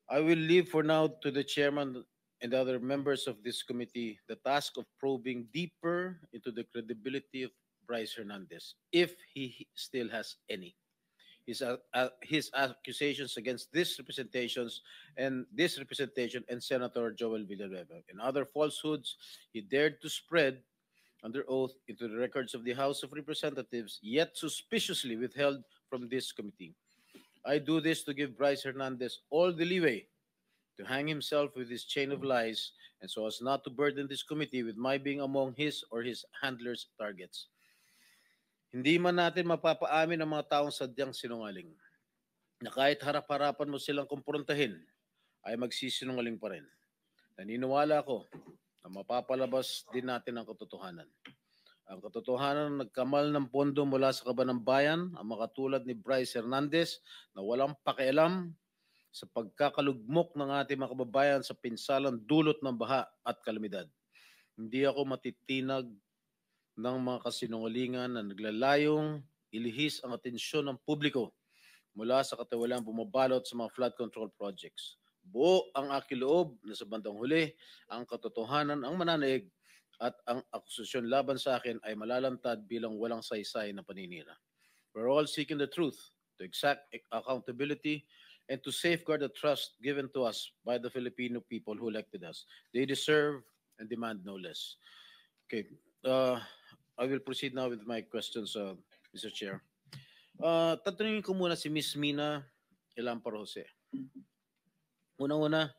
I will leave for now to the chairman and other members of this committee the task of probing deeper into the credibility of Bryce Hernandez, if he still has any. His accusations against this representation and Senator Joel Villanueva and other falsehoods he dared to spread under oath into the records of the House of Representatives, yet suspiciously withheld from this committee. I do this to give Bryce Hernandez all the leeway to hang himself with his chain of lies and so as not to burden this committee with my being among his or his handlers' targets. Hindi man natin mapapaamin ang mga taong sadyang sinungaling na kahit harap-harapan mo silang kumprontahin, ay magsisinungaling pa rin. Naniniwala ako na mapapalabas din natin ang katotohanan. Ang katotohanan nagkamal ng pondo mula sa kaban ng bayan ang makatulad ni Bryce Hernandez na walang pakialam sa pagkakalugmok ng ating mga kababayan sa pinsalang dulot ng baha at kalamidad. Hindi ako matitinag ng mga kasinungalingan na naglalayong ilihis ang atensyon ng publiko mula sa katiwalaan bumabalot sa mga flood control projects. Buo ang aking loob na sa bandang huli, ang katotohanan ang mananaig at ang akusasyon laban sa akin ay malalantad bilang walang saysay na paninira. We're all seeking the truth, to exact accountability, and to safeguard the trust given to us by the Filipino people who elected us. They deserve and demand no less. Okay, I will proceed now with my questions, Mr. Chair. Tatanungin ko muna si Miss Mina Elampar Jose. Unang-una,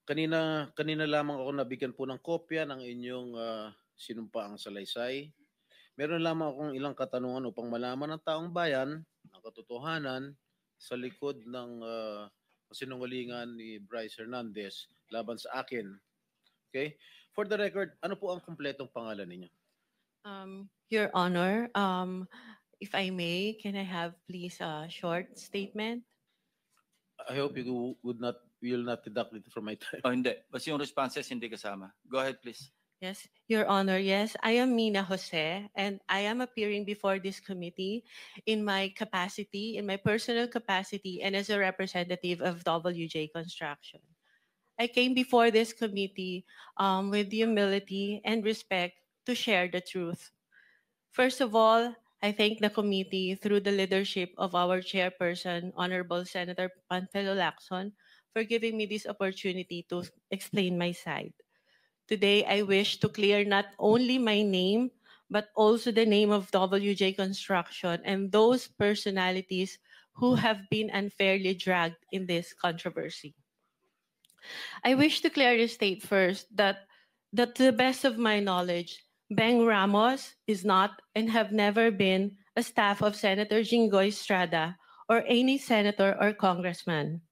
kanina lamang ako nabigyan po ng kopya ng inyong sinumpaang salaysay. Meron lamang akong ilang katanungan upang malaman ng taong bayan ang katotohanan sa likod ng sinungalingan ni Bryce Hernandez laban sa akin. Okay? For the record, ano po ang kumpletong pangalan ninyo? Your Honor, if I may, can I have please a short statement? I hope you will not deduct it from my time. Oh, hindi. Basta yung responses hindi kasama. Go ahead, please. Yes, Your Honor. Yes, I am Mina Jose, and I am appearing before this committee in my capacity, in my personal capacity, and as a representative of WJ Construction. I came before this committee with humility and respect to share the truth. First of all, I thank the committee through the leadership of our chairperson, Honorable Senator Panfilo Lacson, for giving me this opportunity to explain my side. Today, I wish to clear not only my name, but also the name of WJ Construction and those personalities who have been unfairly dragged in this controversy. I wish to clearly state first that to the best of my knowledge, Beng Ramos is not and have never been a staff of Senator Jinggoy Estrada or any senator or congressman.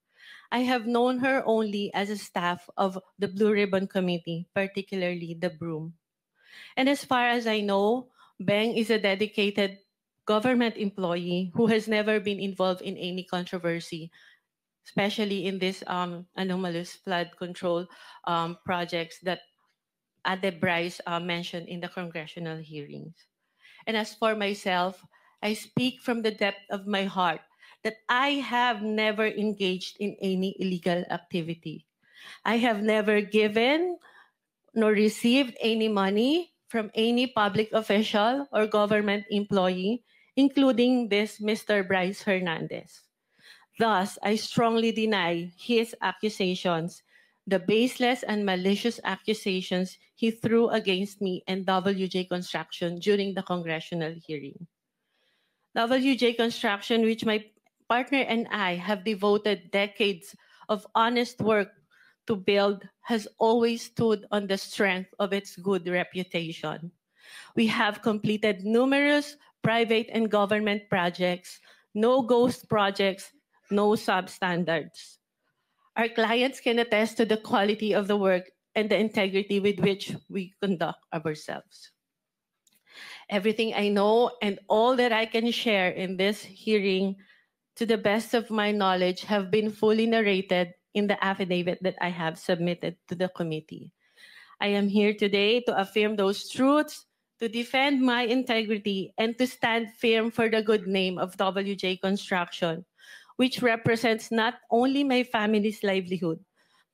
I have known her only as a staff of the Blue Ribbon Committee, particularly the Broom. And as far as I know, Beng is a dedicated government employee who has never been involved in any controversy, especially in this anomalous flood control projects that Ade Bryce mentioned in the congressional hearings. And as for myself, I speak from the depth of my heart that I have never engaged in any illegal activity. I have never given nor received any money from any public official or government employee, including this Mr. Bryce Hernandez. Thus, I strongly deny his accusations, the baseless and malicious accusations he threw against me and WJ Construction during the congressional hearing. WJ Construction, which my partner and I have devoted decades of honest work to build, has always stood on the strength of its good reputation. We have completed numerous private and government projects, no ghost projects, no substandards. Our clients can attest to the quality of the work and the integrity with which we conduct ourselves. Everything I know and all that I can share in this hearing, to the best of my knowledge, have been fully narrated in the affidavit that I have submitted to the committee. I am here today to affirm those truths, to defend my integrity, and to stand firm for the good name of WJ Construction, which represents not only my family's livelihood,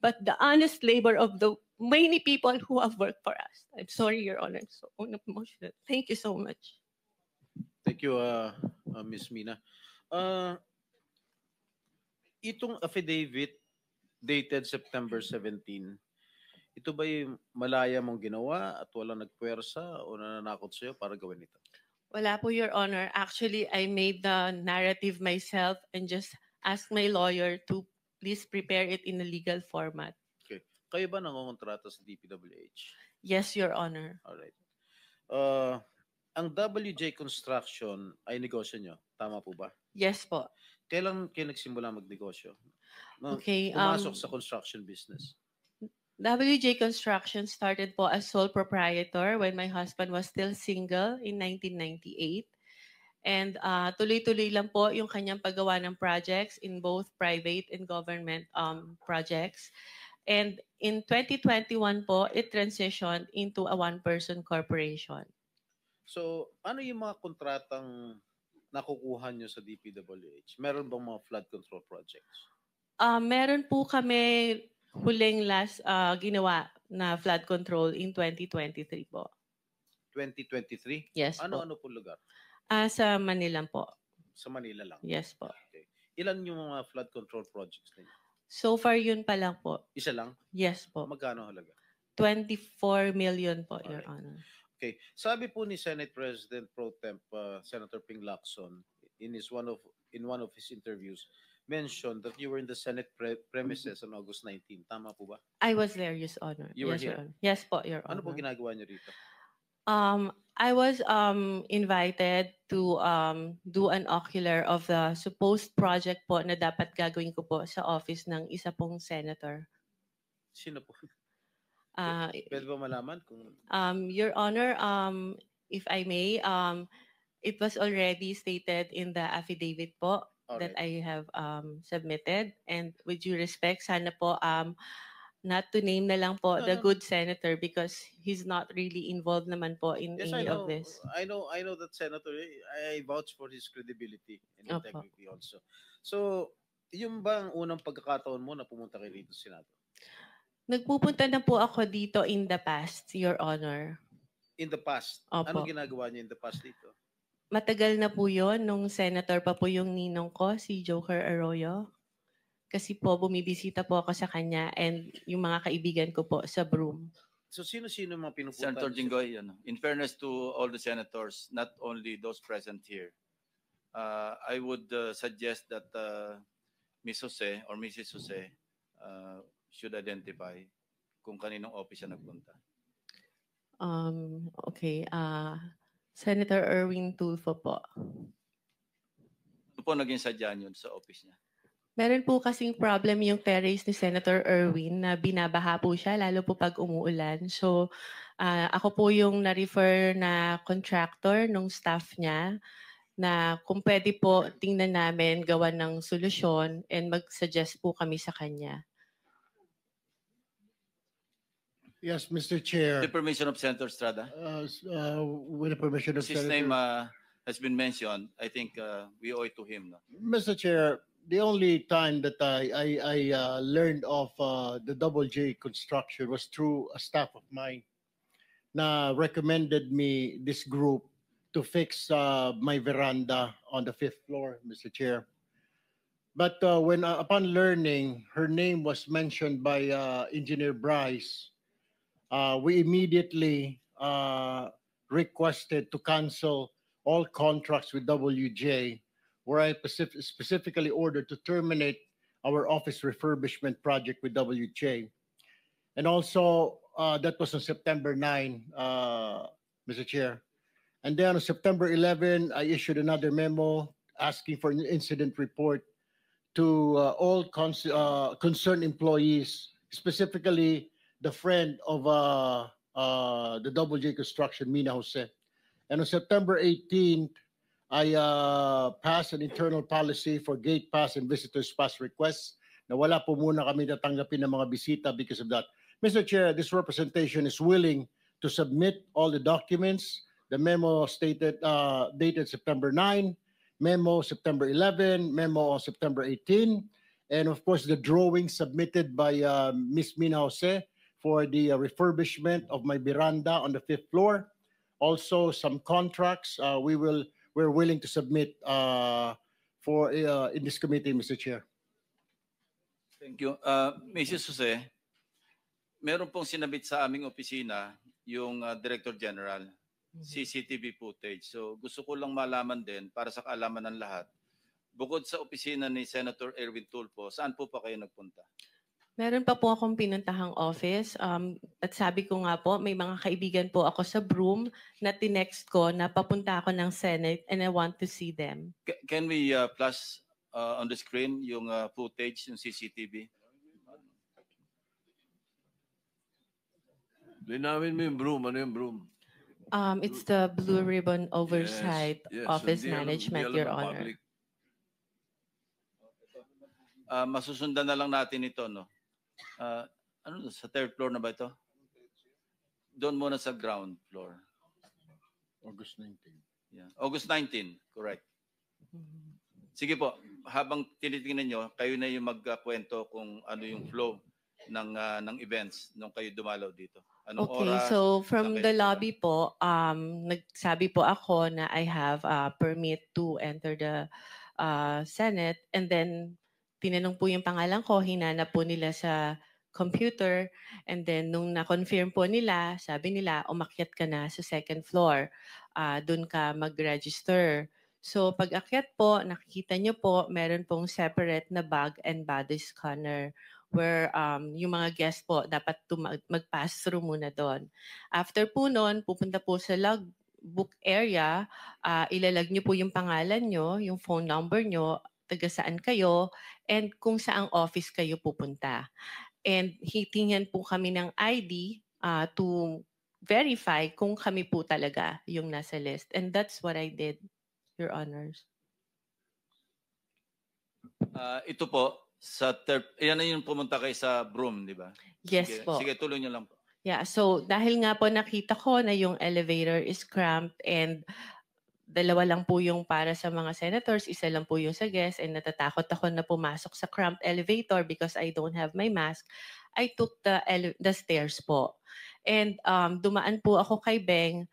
but the honest labor of the many people who have worked for us. I'm sorry, Your Honor. I'm so emotional. Thank you so much. Thank you, Ms. Mina. Itong affidavit dated September 17, ito ba yung malaya mong ginawa at walang nagpuwersa o nananakot sa'yo para gawin ito? Wala po, Your Honor. Actually, I made the narrative myself and just asked my lawyer to please prepare it in a legal format. Okay. Kayo ba nangongontrata sa DPWH? Yes, Your Honor. Alright. Ang WJ Construction ay negosyo nyo. Tama po ba? Yes po. Kailan kayo nagsimula magnegosyo? Okay, Pumasok sa construction business. WJ Construction started po as sole proprietor when my husband was still single in 1998. And tuloy-tuloy lang po yung kanyang paggawa ng projects in both private and government projects. And in 2021 po, it transitioned into a one-person corporation. So, ano yung mga kontratang nakukuha nyo sa DPWH? Meron bang mga flood control projects? Meron po kami huling last ginawa na flood control in 2023 po. 2023? Yes po. Ano po lugar? Sa Manila po. Sa Manila lang? Yes po. Okay. Ilan yung mga flood control projects ninyo? So far yun pa lang po. Isa lang? Yes po. Magkano halaga? 24 million po, Your Alright. Honor. Okay. Sabi po ni Senate President Pro Temp Senator Ping Lacson in one of his interviews mentioned that you were in the Senate premises on August 19. Tama po ba? I was there, Your Honor. You were Yes, here? Your Honor. Yes po, Your Ano po Honor. ginagawa niyo rito? I was invited to do an ocular of the supposed project po na dapat gagawin ko po sa office ng isa pong senator. Sino po? Uh, Pwede ba malaman kung Your Honor, if I may, it was already stated in the affidavit po that I have submitted. And with due respect, sana po not to name na lang po No, the no. good senator because he's not really involved naman po in Yes, I any know. of this. I know that Senator. I vouch for his credibility and Opo. integrity also. So, yung bang unang pagkakataon mo na pumunta kay rito sa Senado? Nagpupunta na po ako dito in the past, Your Honor. In the past. Opo. Anong ginagawa niyo in the past dito? Matagal na po yun, nung senator pa po yung ninong ko, si Joker Arroyo. Kasi po, bumibisita po ako sa kanya and yung mga kaibigan ko po sa Broome. So, sino-sino mga pinupunta? Senator niyo? Jinggoy, in fairness to all the senators, not only those present here, I would suggest that Ms. Jose or Mrs. Jose should identify kung kaninong office siya nagpunta. Okay. Senator Erwin Tulfo po. Ano po naging sadya yun sa office niya? Meron po kasing problem yung terrace ni Senator Erwin na binabaha po siya, lalo po pag umuulan. So, ako po yung na-refer na contractor nung staff niya na kung pwede po tingnan namin gawa ng solusyon and mag-suggest po kami sa kanya. Yes, Mr. Chair. The permission of Senator Estrada. With the permission of His Senator. name has been mentioned. I think we owe it to him. No? Mr. Chair, the only time that I learned of the Double J construction was through a staff of mine na recommended me this group to fix my veranda on the 5th floor, Mr. Chair. But when upon learning her name was mentioned by Engineer Bryce, we immediately requested to cancel all contracts with WJ, where I specifically ordered to terminate our office refurbishment project with WJ. And also, that was on September 9, Mr. Chair. And then on September 11, I issued another memo asking for an incident report to all concerned employees, specifically the friend of the Double J Construction, Mina Jose. And on September 18th, I passed an internal policy for gate pass and visitors pass requests na wala po muna kami tatanggapin ng mga bisita because of that. Mr. Chair, this representation is willing to submit all the documents. The memo stated dated September 9 memo September 11, memo on September 18, and of course the drawing submitted by Ms. Mina Jose for the refurbishment of my veranda on the 5th floor. Also, some contracts we're willing to submit for in this committee, Mr. Chair. Thank you. Mrs. Jose, meron pong sinabit sa aming opisina yung Director General, CCTV footage. So gusto ko lang malaman din para sa kaalaman ng lahat. Bukod sa opisina ni Senator Erwin Tulfo, saan po pa kayo nagpunta? Meron pa po akong pinuntahang office. At sabi ko nga po, may mga kaibigan po ako sa Broome na tinext ko na papunta ako ng Senate and I want to see them. Can we flash on the screen yung footage, yung CCTV? Linawin mo yung broom. Ano yung broom? It's the Blue Ribbon Oversight Yes, Office hindi alam- Management, hindi alam Your ng Honor. public. Masusundan na lang natin ito, no? Ano sa 3rd floor na ba ito? Doon muna sa ground floor. August 19. Yeah. August 19, correct. Mhm. Sige po, habang tinitingnan nyo, kayo na yung magkwento kung ano yung flow ng events nung kayo dumalaw dito. Anong Okay, oras? so from saan the kayo lobby po, nagsabi po ako na I have a permit to enter the Senate, and then tinanong po yung pangalan ko, hinanap po nila sa computer, and then nung na-confirm po nila, sabi nila, umakyat ka na sa 2nd floor, doon ka mag-register. So pag akyat po, nakikita nyo po, meron pong separate na bag and body scanner where yung mga guests po dapat mag-pass through muna doon. After po noon, pupunta po sa logbook area, ilalag nyo po yung pangalan nyo, yung phone number nyo, taga saan kayo, and kung saang office kayo pupunta. And hitingnan po kami ng ID to verify kung kami po talaga yung nasa list. And that's what I did, Your Honors. Ito po, sa yan na yung pumunta kayo sa Broome, di ba? Yes Sige, po. Sige, tuloy nyo lang po. Yeah, so dahil nga po nakita ko na yung elevator is cramped and dalawa lang po yung para sa mga senators, isa lang po yung sa guests, and natatakot ako na pumasok sa cramped elevator because I don't have my mask, I took the stairs po. And dumaan po ako kay Beng,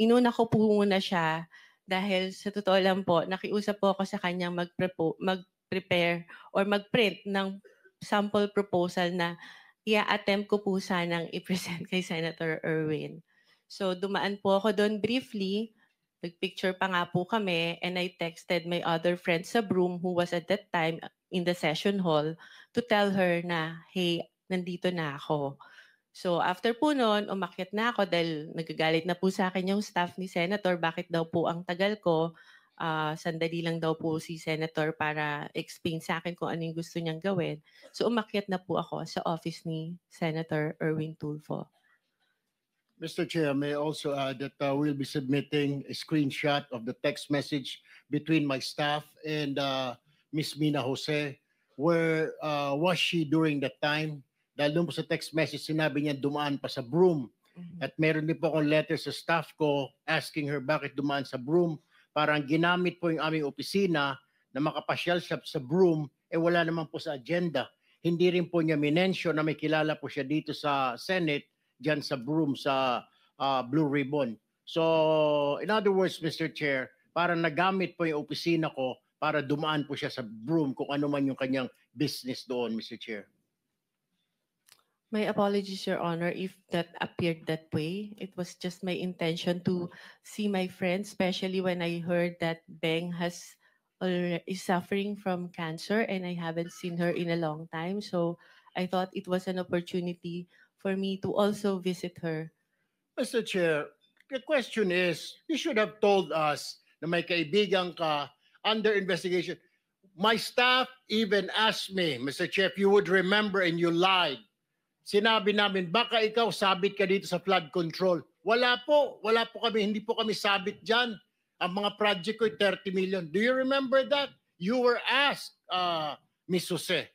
inuna ko po muna siya dahil sa totoo lang po, nakiusap po ako sa kanyang mag-prepare or mag-print ng sample proposal na i-attempt ko po sanang i-present kay Senator Erwin. So dumaan po ako doon briefly, nagpicture pa nga po kami, and I texted my other friend sa Broome who was at that time in the session hall to tell her na, hey, nandito na ako. So after po noon, umakyat na ako dahil nagagalit na po sa akin yung staff ni Senator, bakit daw po ang tagal ko. Sandali lang daw po si Senator para explain sa akin kung ano yung gusto niyang gawin. So umakyat na po ako sa office ni Senator Erwin Tulfo. Mr. Chair, may I also add that we'll be submitting a screenshot of the text message between my staff and Ms. Mina Jose. Where was she during that time? Dahil doon po sa text message, sinabi niya dumaan pa sa Broome. At meron din po akong letter sa staff ko asking her bakit dumaan sa Broome. Parang ginamit po yung aming opisina na makapasyal siya sa Broome, wala naman po sa agenda. Hindi rin po niya minensyon na may kilala po siya dito sa Senate, dyan sa Broome, sa Blue Ribbon. So, in other words, Mr. Chair, parang nagamit po yung opisina ko para dumaan po siya sa Broome kung ano man yung kanyang business doon, Mr. Chair. My apologies, Your Honor, if that appeared that way. It was just my intention to see my friend, especially when I heard that Beng is suffering from cancer and I haven't seen her in a long time. So I thought it was an opportunity for me to also visit her. Mr. Chair, the question is, you should have told us na may kaibigan ka under investigation. My staff even asked me, Mr. Chair, if you would remember and you lied. Sinabi namin, baka ikaw sabit ka dito sa flood control. Wala po kami, hindi po kami sabit dyan. Ang mga project ko ay 30 million. Do you remember that? You were asked, Ms. Jose.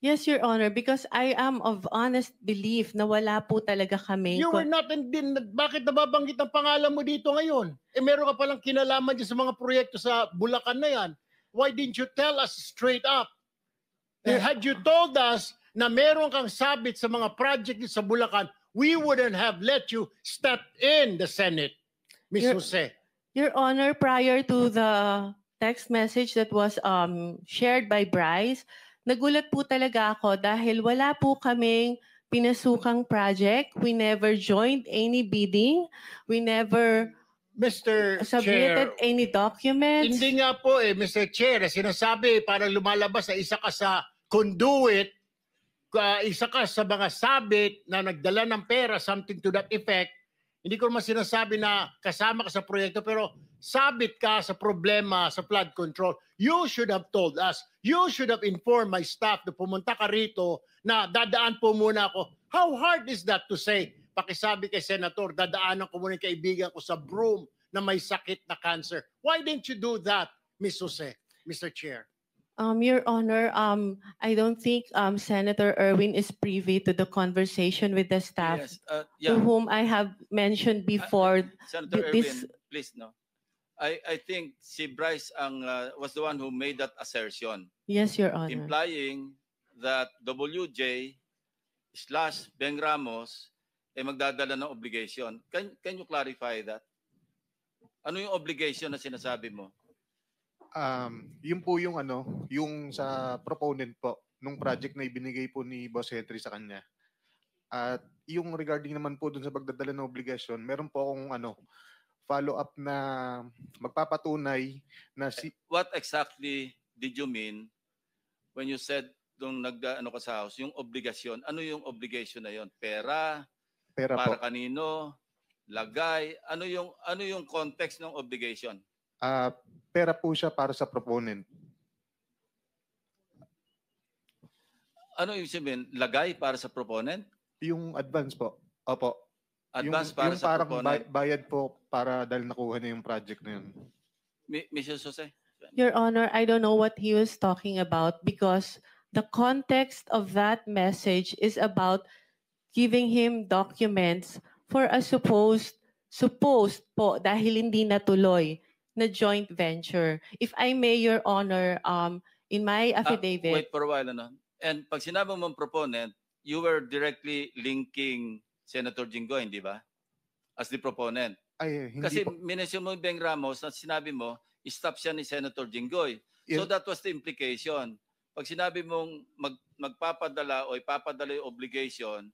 Yes, Your Honor, because I am of honest belief na wala po talaga kami. You were not bakit nababanggit ang pangalan mo dito ngayon? Eh meron ka palang kinalaman dyan sa mga proyekto sa Bulacan na yan. Why didn't you tell us straight up? Had you told us na meron kang sabit sa mga project sa Bulacan, we wouldn't have let you step in the Senate, Ms. Your- Jose. Your Honor, prior to the text message that was shared by Bryce, nagulat po talaga ako dahil wala po kaming pinasukang project. We never joined any bidding. We never Mr. submitted Chair, any documents. hindi nga po Mr. Chair, sinasabi parang lumalabas na isa ka sa conduit, isa ka sa mga sabit na nagdala ng pera, something to that effect. Hindi ko naman sinasabi na kasama ka sa proyekto, pero sabit ka sa problema sa flood control. You should have told us. You should have informed my staff na pumunta ka rito na dadaan po muna ako. How hard is that to say? Pakisabi kay Senator, dadaanan ko muna yung kaibigan ko sa Broome na may sakit na cancer. Why didn't you do that, Ms. Jose, Mr. Chair? Your Honor, I don't think Senator Erwin is privy to the conversation with the staff Yes, to yeah. whom I have mentioned before. Senator this- Erwin, please, no. I think si Bryce was the one who made that assertion, Yes, Your Honor. implying that WJ / Beng Ramos magdadala ng obligation. Can you clarify that? Ano yung obligation na sinasabi mo? Yun po yung yung sa proponent po nung project na ibinigay po ni Boss Henry sa kanya. At yung regarding naman po dun sa pagdadala ng obligasyon, meron po akong follow-up na magpapatunay na What exactly did you mean when you said nung ka sa house, yung obligasyon? Ano yung obligation na yon? Pera pera para po. kanino? Lagay? Ano yung context ng obligation? Pera po siya para sa proponent. Ano yung sabihin? Lagay para sa proponent? Yung advance po. Opo. Advance yung, para yung sa parang proponent? bayad po para dahil nakuha na yung project na yun. Mrs. Jose? Your Honor, I don't know what he was talking about because the context of that message is about giving him documents for a supposed po dahil hindi natuloy na joint venture. If I may, Your Honor, in my affidavit, Wait for a while. And pag sinabi mong proponent, you were directly linking Senator Jinggoy, di ba? As the proponent. Ay, hindi Kasi po. minention mo yung Beng Ramos na sinabi mo, stop siya ni Senator Jinggoy. So Yes. that was the implication. Pag sinabi mong magpapadala o ipapadala yung obligation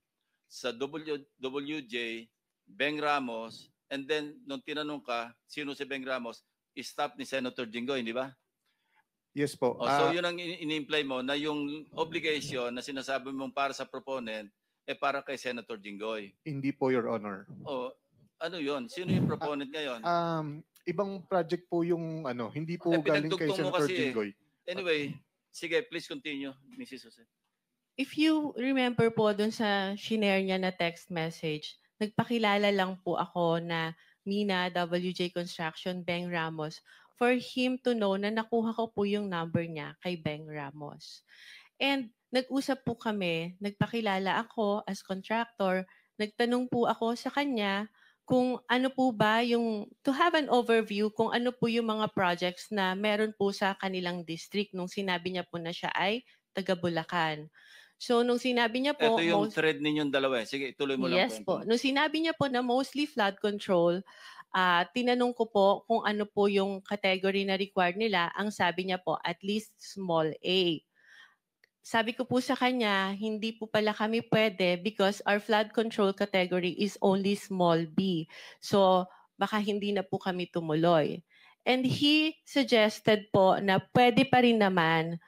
sa WJ, Beng Ramos, and then nung tinanong ka, sino si Beng Ramos, stop ni Senator Jinggoy, di ba? Yes po. So yun ang in-imply mo na yung obligation na sinasabi mong para sa proponent para kay Senator Jinggoy. Hindi po, Your Honor. O ano yun? Sino yung proponent ngayon? Ibang project po yung hindi po galing kay pinagdugtong mo Senator kasi Jinggoy. Anyway, sige, please continue, Mrs. Jose. if you remember po dun sa shinare niya na text message, nagpakilala lang po ako na Mina, WJ Construction, Beng Ramos, for him to know na nakuha ko po yung number niya kay Beng Ramos. And nag-usap po kami, nagpakilala ako as contractor, nagtanong po ako sa kanya kung ano po ba yung, to have an overview kung ano po yung mga projects na meron po sa kanilang district nung sinabi niya po na siya ay taga Bulacan. So nung sinabi niya po, Ito yung thread ninyong dalawa. Sige, ituloy mo lang. yes po. Nung sinabi niya po na mostly flood control, tinanong ko po kung ano po yung category na required nila. Ang sabi niya po, at least small A. Sabi ko po sa kanya, hindi po pala kami pwede because our flood control category is only small B. So baka hindi na po kami tumuloy. And he suggested po na pwede pa rin naman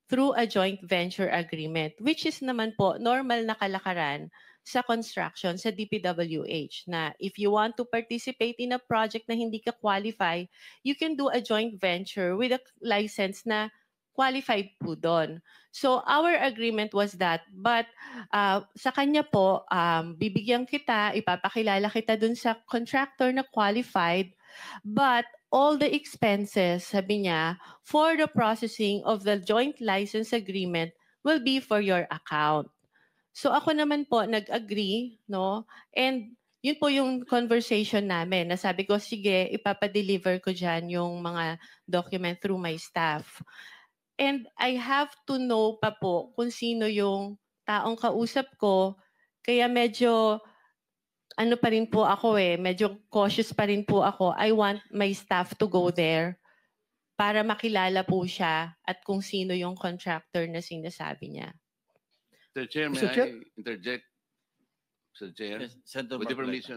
through a joint venture agreement, which is naman po normal na kalakaran sa construction, sa DPWH, na if you want to participate in a project na hindi ka qualify, you can do a joint venture with a license na qualified po doon. So our agreement was that, but sa kanya po, bibigyan kita, ipapakilala kita doon sa contractor na qualified, but all the expenses, sabi niya, for the processing of the joint license agreement will be for your account. So ako naman po nag-agree, no? And yun po yung conversation namin. Nasabi ko, sige, ipapadeliver ko dyan yung mga document through my staff. And I have to know pa po kung sino yung taong kausap ko. Kaya medyo, ano pa rin po ako medyo cautious pa rin po ako. I want my staff to go there para makilala po siya at kung sino yung contractor na sinasabi niya. Mr. Chair, may Mr. Chair? I interject? Mr. Chair, Yes, Senator with the Marcoleta. permission